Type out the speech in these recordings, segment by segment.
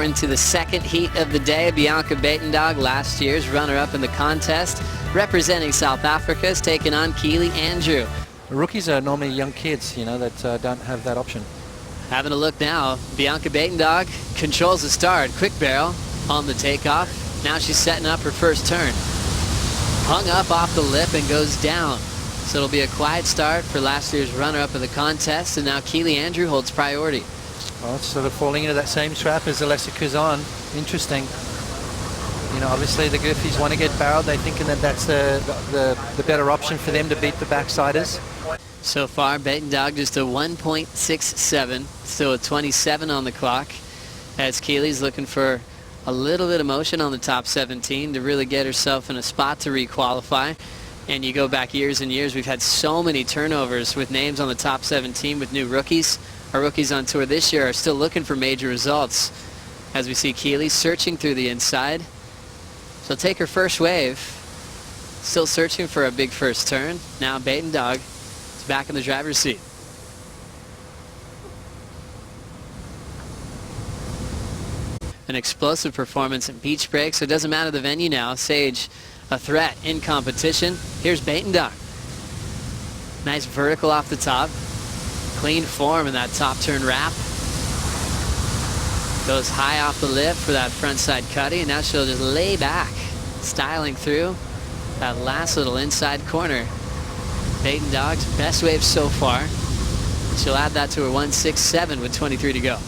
into the second heat of the day. Bianca Buitendag, last year's runner-up in the contest, representing South Africa, is taking on Keely Andrew. Rookies are normally young kids, you know, that don't have that option. Having a look now, Bianca Buitendag controls the start. Quick barrel on the takeoff. Now she's setting up her first turn. Hung up off the lip and goes down. So it'll be a quiet start for last year's runner-up of the contest, and now Keely Andrew holds priority. Well, it's sort of falling into that same trap as Alessia Kuzan. Interesting. You know, obviously the Griffies want to get barreled. They're thinking that that's the better option for them to beat the backsiders. So far, Buitendag just a 1.67, still a 27 on the clock, as Keely's looking for a little bit of motion on the top 17 to really get herself in a spot to requalify. And you go back years and years, we've had so many turnovers with names on the top 17 with new rookies. Our rookies on tour this year are still looking for major results, as we see Keely searching through the inside. She'll take her first wave, still searching for a big first turn. Now Buitendag is back in the driver's seat. An explosive performance in beach break, so it doesn't matter the venue now. Sage, a threat in competition. Here's Buitendag. Nice vertical off the top. Clean form in that top turn wrap. Goes high off the lip for that front side cutty, and now she'll just lay back, styling through that last little inside corner. Buitendag's best wave so far. She'll add that to her 1.67 with 23 to go.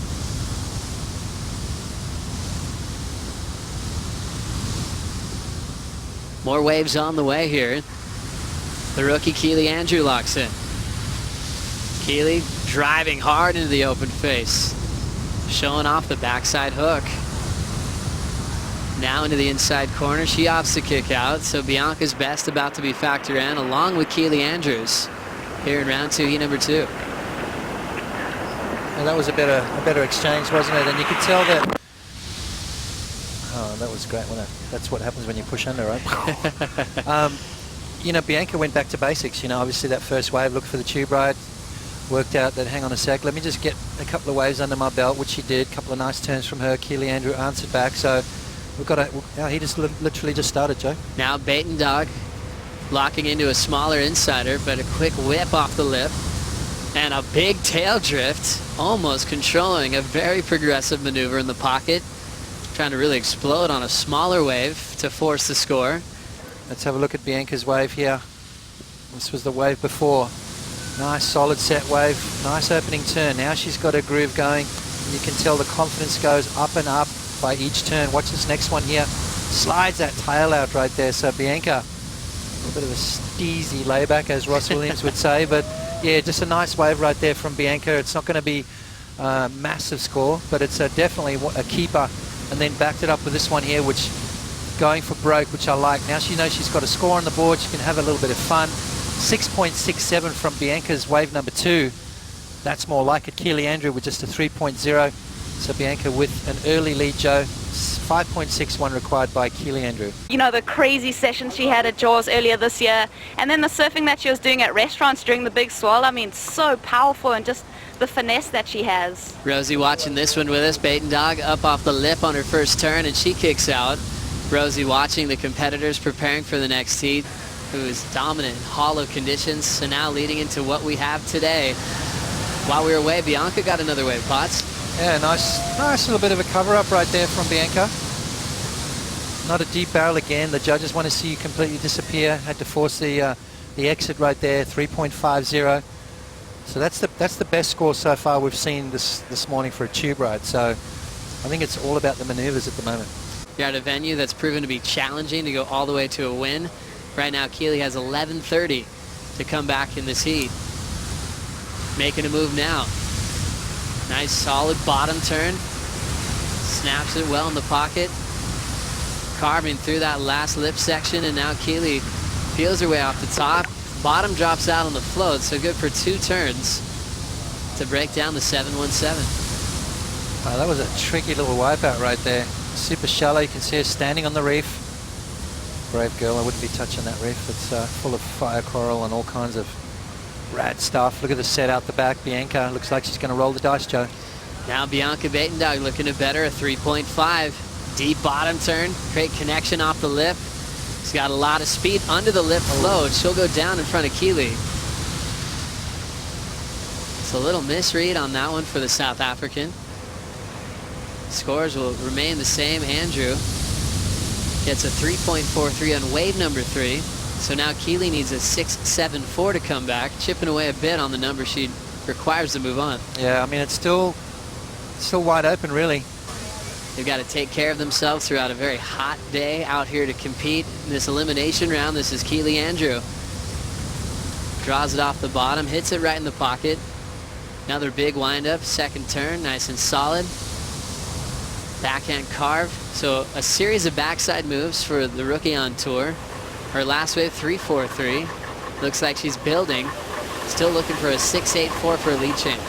More waves on the way here. The rookie Keely Andrew locks in. Keely driving hard into the open face, showing off the backside hook. Now into the inside corner, she opts to kick out, so Bianca's best about to be factored in, along with Keely Andrews here in round 2, heat number 2. Well, that was a better exchange, wasn't it? And you could tell that. Oh, that was great, wasn't it? That's what happens when you push under, right? You know, Bianca went back to basics. You know, obviously that first wave, looked for the tube ride, worked out that, hang on a sec, let me just get a couple of waves under my belt, which she did. A couple of nice turns from her. Keely Andrew answered back, so we've got a, he just literally just started, Joe. Now Buitendag locking into a smaller insider, but a quick whip off the lip and a big tail drift, almost controlling a very progressive maneuver in the pocket, trying to really explode on a smaller wave to force the score. Let's have a look at Bianca's wave here. This was the wave before. Nice solid set wave, nice opening turn. Now she's got her groove going. You can tell the confidence goes up and up by each turn. Watch this next one here. Slides that tail out right there. So Bianca, a little bit of a steezy layback, as Ross Williams would say, but yeah, just a nice wave right there from Bianca. It's not going to be a massive score, but it's definitely a keeper. And then backed it up with this one here, which going for broke, which I like. Now she knows she's got a score on the board. She can have a little bit of fun. 6.67 from Bianca's wave number 2. That's more like it. Keely Andrew with just a 3.0. So Bianca with an early lead, Joe. 5.61 required by Keely Andrew. You know, the crazy session she had at Jaws earlier this year, and then the surfing that she was doing at restaurants during the big swell. I mean, so powerful, and just the finesse that she has. Rosie watching this one with us. Buitendag up off the lip on her first turn, and she kicks out. Rosie watching the competitors preparing for the next heat, who is dominant in hollow conditions. So now leading into what we have today. While we were away, Bianca got another wave, Potts. Yeah, nice little bit of a cover-up right there from Bianca. Not a deep barrel again. The judges want to see you completely disappear. Had to force the exit right there, 3.50. So that's the best score so far we've seen this morning for a tube ride. So I think it's all about the maneuvers at the moment. You're at a venue that's proven to be challenging to go all the way to a win. Right now, Keely has 11:30 to come back in this heat. Making a move now. Nice solid bottom turn. Snaps it well in the pocket. Carving through that last lip section, and now Keely feels her way off the top. Bottom drops out on the float, so good for 2 turns to break down the 717. Oh, that was a tricky little wipeout right there. Super shallow. You can see her standing on the reef. Brave girl. I wouldn't be touching that reef. It's full of fire coral and all kinds of rad stuff. Look at the set out the back. Bianca looks like she's going to roll the dice, Joe. Now Bianca Buitendag looking to better a 3.5. Deep bottom turn, great connection off the lip. She's got a lot of speed under the lip float. She'll go down in front of Keely. It's a little misread on that one for the South African. Scores will remain the same. Andrew gets a 3.43 on wave number 3. So now Keely needs a 6.74 to come back, chipping away a bit on the number she requires to move on. Yeah, I mean, it's still wide open, really. They've got to take care of themselves throughout a very hot day out here to compete in this elimination round. This is Keely Andrew. Draws it off the bottom, hits it right in the pocket. Another big windup, second turn, nice and solid. Backhand carve. So a series of backside moves for the rookie on tour. Her last wave, 3.43. Looks like she's building. Still looking for a 6.84 for a lead change.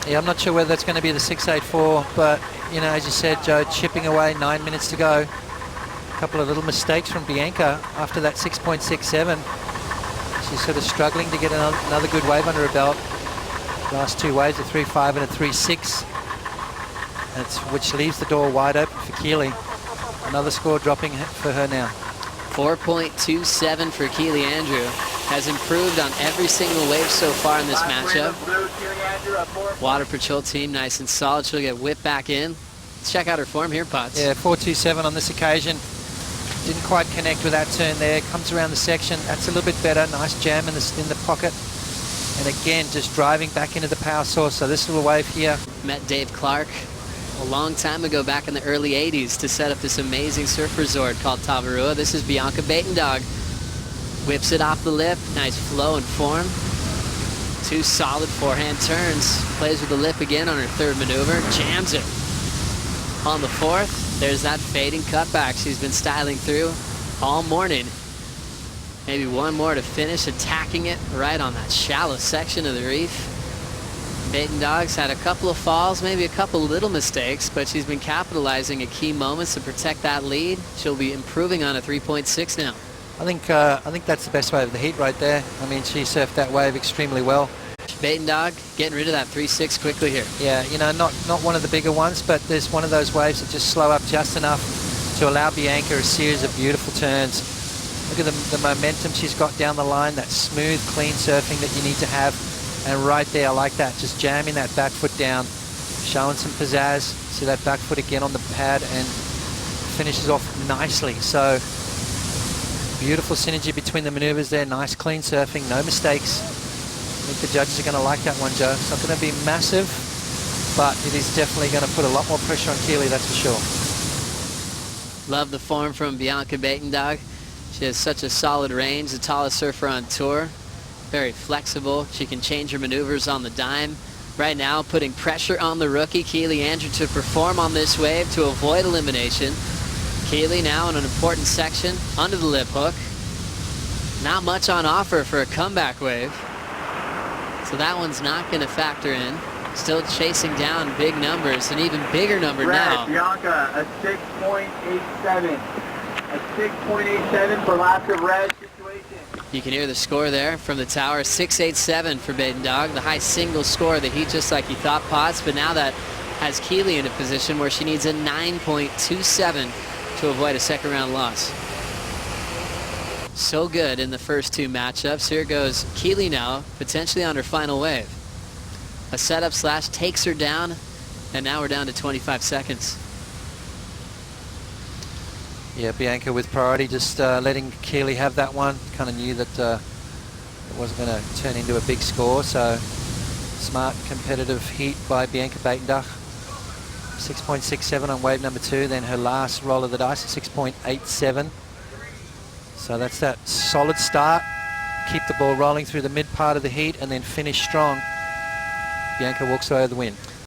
Yeah, I'm not sure whether that's going to be the 6.84, but, you know, as you said, Joe, chipping away, 9 minutes to go. A couple of little mistakes from Bianca after that 6.67. She's sort of struggling to get another good wave under her belt. Last two waves, a 3.5 and a 3.6. Which leaves the door wide open for Keely. Another score dropping for her now. 4.27 for Keely Andrew. Has improved on every single wave so far in this matchup. Water Patrol team nice and solid. She'll get whipped back in. Let's check out her form here, Potts. Yeah, 4.27 on this occasion. Didn't quite connect with that turn there. Comes around the section. That's a little bit better. Nice jam in the pocket. And again, just driving back into the power source. So this little wave here. Met Dave Clark a long time ago, back in the early 80s, to set up this amazing surf resort called Tavarua. This is Bianca Buitendag. Whips it off the lip. Nice flow and form. Two solid forehand turns. Plays with the lip again on her third maneuver. Jams it. On the fourth, there's that fading cutback she's been styling through all morning. Maybe one more to finish, attacking it right on that shallow section of the reef. Buitendag's had a couple of falls, maybe a couple little mistakes, but she's been capitalizing at key moments to protect that lead. She'll be improving on a 3.6 now. I think that's the best wave of the heat right there. I mean, she surfed that wave extremely well. Buitendag getting rid of that 3.6 quickly here. Yeah, you know, not one of the bigger ones, but there's one of those waves that just slow up just enough to allow Bianca a series of beautiful turns. Look at the momentum she's got down the line, that smooth, clean surfing that you need to have. And right there, I like that, just jamming that back foot down, showing some pizzazz. See that back foot again on the pad and finishes off nicely. So beautiful synergy between the maneuvers there, nice clean surfing, no mistakes. I think the judges are going to like that one, Joe. It's not going to be massive, but it is definitely going to put a lot more pressure on Keely, that's for sure. Love the form from Bianca Buitendag. She has such a solid range, the tallest surfer on tour. Very flexible. She can change her maneuvers on the dime. Right now, putting pressure on the rookie, Keely Andrew, to perform on this wave to avoid elimination. Keely now in an important section, under the lip hook. Not much on offer for a comeback wave. So that one's not going to factor in. Still chasing down big numbers, an even bigger number now. Bianca, a 6.87. A 6.87 for last of red situation. You can hear the score there from the tower, 6.87 for Buitendag, the high single score of the heat, just like you thought, Potts. But now that has Keely in a position where she needs a 9.27 to avoid a second round loss. So good in the first two matchups. Here goes Keely now, potentially on her final wave. A setup slash takes her down, and now we're down to 25 seconds. Yeah, Bianca with priority, just letting Keely have that one. Kind of knew that it wasn't going to turn into a big score, so smart competitive heat by Bianca Buitendag. 6.67 on wave number 2, then her last roll of the dice at 6.87. So that's that solid start. Keep the ball rolling through the mid part of the heat and then finish strong. Bianca walks away with the win.